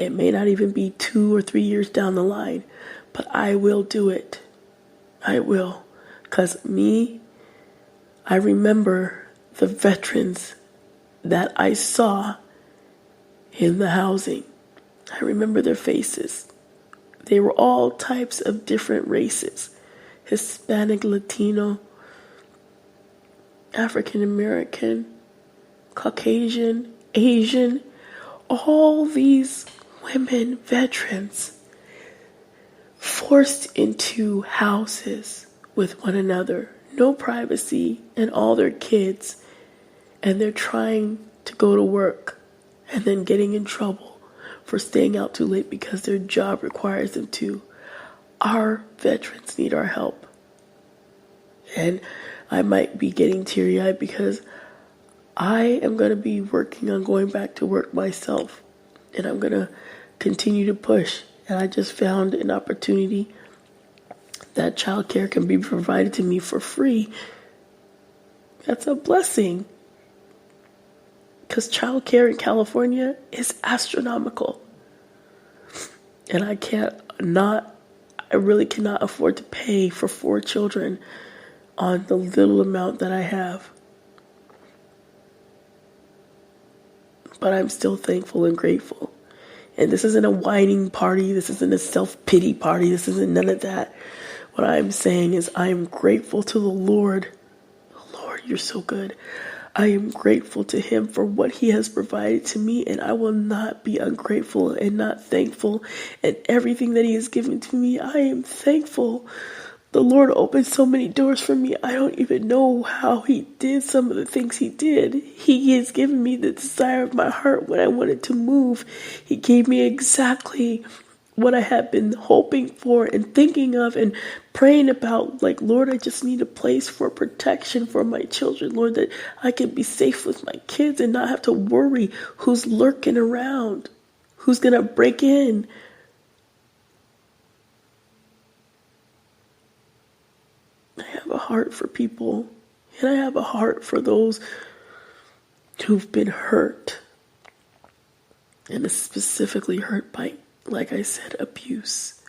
It may not even be 2 or 3 years down the line, but I will do it. I will. Because I remember the veterans that I saw in the housing. I remember their faces. They were all types of different races. Hispanic, Latino, African American, Caucasian, Asian, all these women, veterans, forced into houses with one another, no privacy, and all their kids, and they're trying to go to work and then getting in trouble for staying out too late because their job requires them to. Our veterans need our help. And I might be getting teary-eyed because I am going to be working on going back to work myself. And I'm going to continue to push. And I just found an opportunity that childcare can be provided to me for free. That's a blessing. Because childcare in California is astronomical. And I really cannot afford to pay for 4 children on the little amount that I have. But I'm still thankful and grateful. And this isn't a whining party. This isn't a self-pity party. This isn't none of that. What I'm saying is I am grateful to the Lord. Lord, you're so good. I am grateful to him for what he has provided to me, and I will not be ungrateful and not thankful. And everything that he has given to me, I am thankful. The Lord opened so many doors for me. I don't even know how he did some of the things he did. He has given me the desire of my heart when I wanted to move. He gave me exactly what I had been hoping for and thinking of and praying about. Like, Lord, I just need a place for protection for my children. Lord, that I can be safe with my kids and not have to worry who's lurking around, who's going to break in. I have a heart for people, and I have a heart for those who've been hurt, and specifically hurt by, like I said, abuse.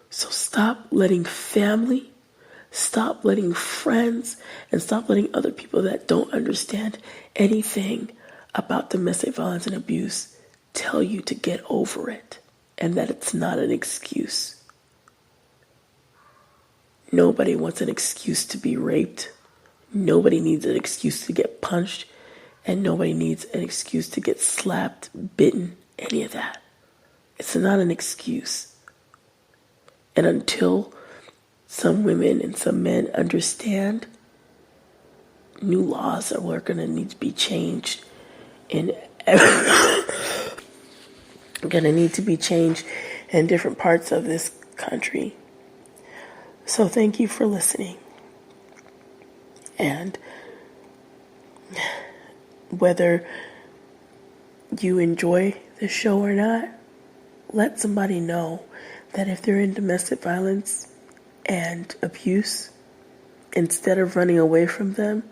So stop letting family, stop letting friends, and stop letting other people that don't understand anything about domestic violence and abuse tell you to get over it and that it's not an excuse. Nobody wants an excuse to be raped. Nobody needs an excuse to get punched. And nobody needs an excuse to get slapped, bitten, any of that. It's not an excuse. And until some women and some men understand, new laws are going to need to be changed in different parts of this country. So thank you for listening. And whether you enjoy the show or not, let somebody know that if they're in domestic violence and abuse, instead of running away from them,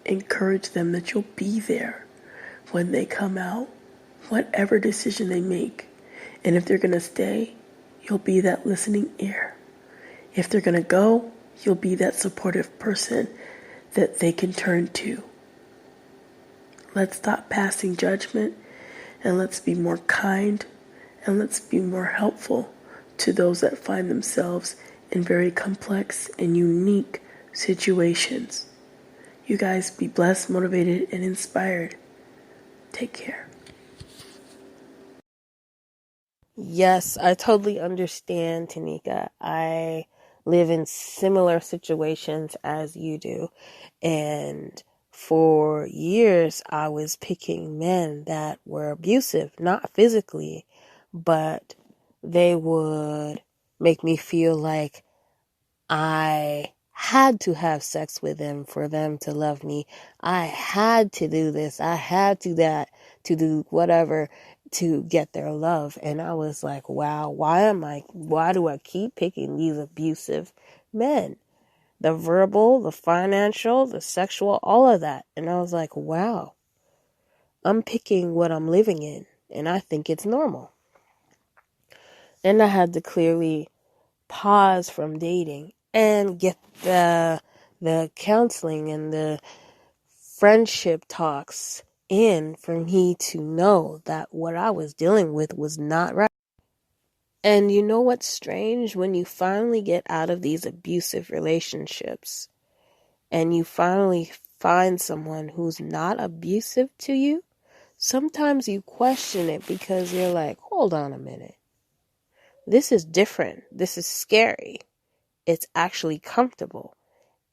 encourage them that you'll be there when they come out, whatever decision they make. And if they're going to stay, you'll be that listening ear. If they're going to go, you'll be that supportive person that they can turn to. Let's stop passing judgment, and let's be more kind, and let's be more helpful to those that find themselves in very complex and unique situations. You guys be blessed, motivated, and inspired. Take care. Yes, I totally understand, Tanika. I live in similar situations as you do. And for years, I was picking men that were abusive, not physically, but they would make me feel like I had to have sex with them for them to love me. I had to do this. I had to to do whatever to get their love. And I was like, wow, why do I keep picking these abusive men? The verbal, the financial, the sexual, all of that. And I was like, wow, I'm picking what I'm living in. and I think it's normal. And I had to clearly pause from dating and get the counseling and the friendship talks in for me to know that what I was dealing with was not right. And you know what's strange? When you finally get out of these abusive relationships and you finally find someone who's not abusive to you, sometimes you question it because you're like, hold on a minute. This is different. This is scary. It's actually comfortable.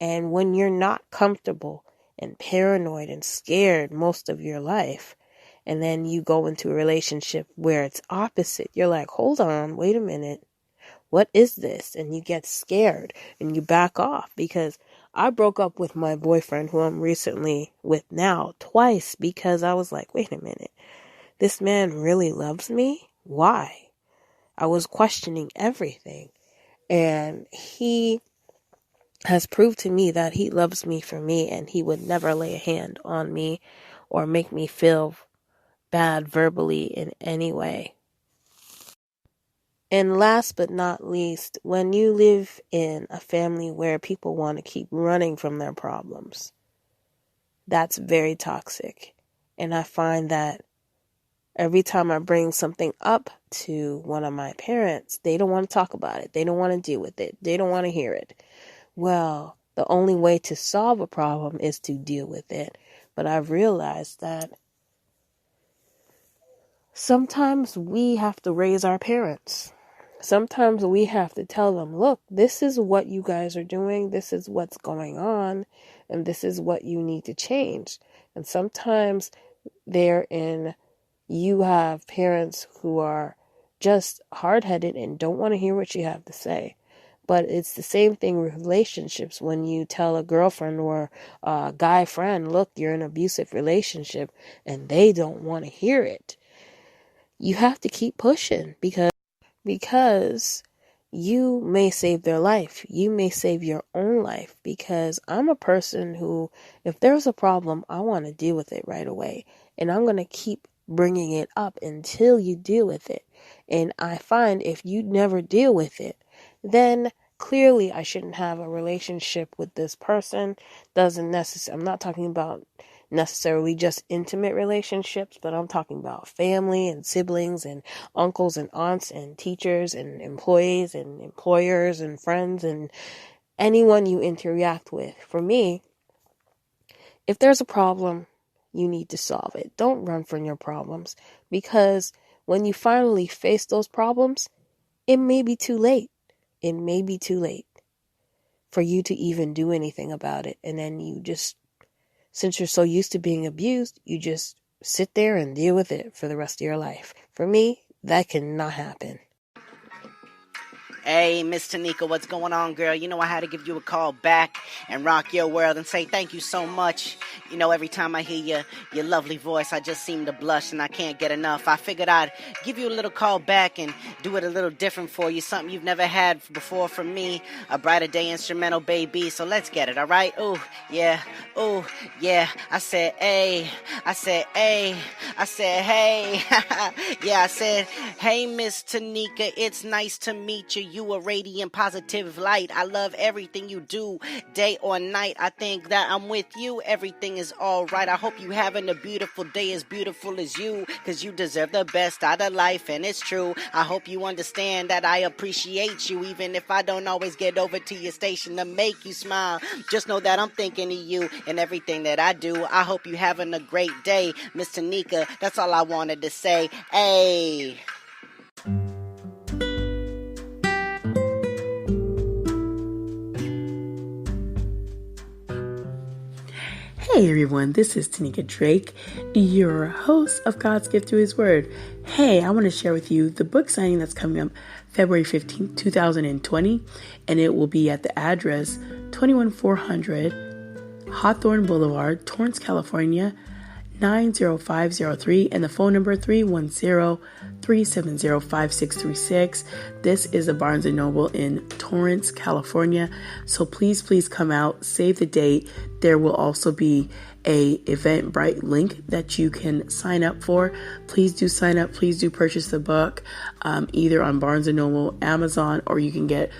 And when you're not comfortable and paranoid and scared most of your life, and then you go into a relationship where it's opposite, you're like, hold on, wait a minute. What is this? And you get scared and you back off, because I broke up with my boyfriend, who I'm recently with now, twice, because I was like, wait a minute. This man really loves me? Why? I was questioning everything. And he has proved to me that he loves me for me, and he would never lay a hand on me or make me feel bad verbally in any way. And last but not least, when you live in a family where people want to keep running from their problems, that's very toxic. And I find that every time I bring something up to one of my parents, they don't want to talk about it. They don't want to deal with it. They don't want to hear it. Well, the only way to solve a problem is to deal with it. But I've realized that sometimes we have to raise our parents. Sometimes we have to tell them, look, this is what you guys are doing. This is what's going on. And this is what you need to change. And sometimes you have parents who are just hard-headed and don't want to hear what you have to say. But it's the same thing with relationships. When you tell a girlfriend or a guy friend, look, you're in an abusive relationship, and they don't want to hear it, you have to keep pushing, because you may save their life. You may save your own life, because I'm a person who, if there's a problem, I want to deal with it right away. And I'm going to keep bringing it up until you deal with it. And I find if you never deal with it, then clearly I shouldn't have a relationship with this person. I'm not talking about necessarily just intimate relationships, but I'm talking about family and siblings and uncles and aunts and teachers and employees and employers and friends and anyone you interact with. For me, if there's a problem, you need to solve it. Don't run from your problems, because when you finally face those problems, it may be too late. It may be too late for you to even do anything about it. And then since you're so used to being abused, you just sit there and deal with it for the rest of your life. For me, that cannot happen. Hey, Miss Tanika, what's going on, girl? You know I had to give you a call back and rock your world and say thank you so much. You know, every time I hear your lovely voice, I just seem to blush and I can't get enough. I figured I'd give you a little call back and do it a little different for you, something you've never had before from me, a Brighter Day instrumental, baby. So let's get it, all right? Ooh, yeah, I said, hey, I said, hey, I said, hey, yeah, I said, hey, Miss Tanika, it's nice to meet you. You a radiant, positive light. I love everything you do, day or night. I think that I'm with you. Everything is all right. I hope you having a beautiful day, as beautiful as you, because you deserve the best out of life, and it's true. I hope you understand that I appreciate you, even if I don't always get over to your station to make you smile. Just know that I'm thinking of you and everything that I do. I hope you having a great day, Miss Tanika. That's all I wanted to say. Hey. Hey everyone, this is Tanika Drake, your host of God's Gift Through His Word. Hey, I want to share with you the book signing that's coming up February 15th, 2020, and it will be at the address 21400 Hawthorne Boulevard, Torrance, California, 90503, and the phone number 310-370-5636. This is a Barnes & Noble in Torrance, California. So please come out, save the date. There will also be a Eventbrite link that you can sign up for. Please do sign up. Please do purchase the book, either on Barnes & Noble, Amazon, or you can get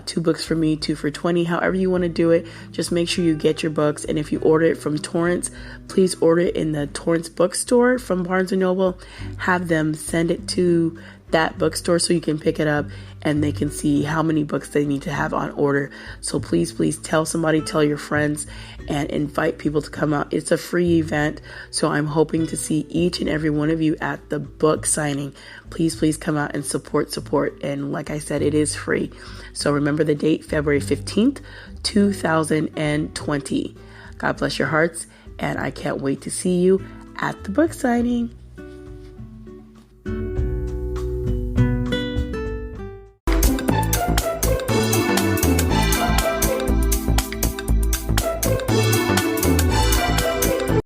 2 books for me, 2 for $20. However you want to do it, just make sure you get your books. And if you order it from Torrance, please order it in the Torrance bookstore from Barnes & Noble. Have them send it to that bookstore so you can pick it up and they can see how many books they need to have on order. So please tell somebody, tell your friends, and invite people to come out. It's a free event, so I'm hoping to see each and every one of you at the book signing. Please come out and support. And like I said, it is free. So remember the date, February 15th, 2020. God bless your hearts, and I can't wait to see you at the book signing.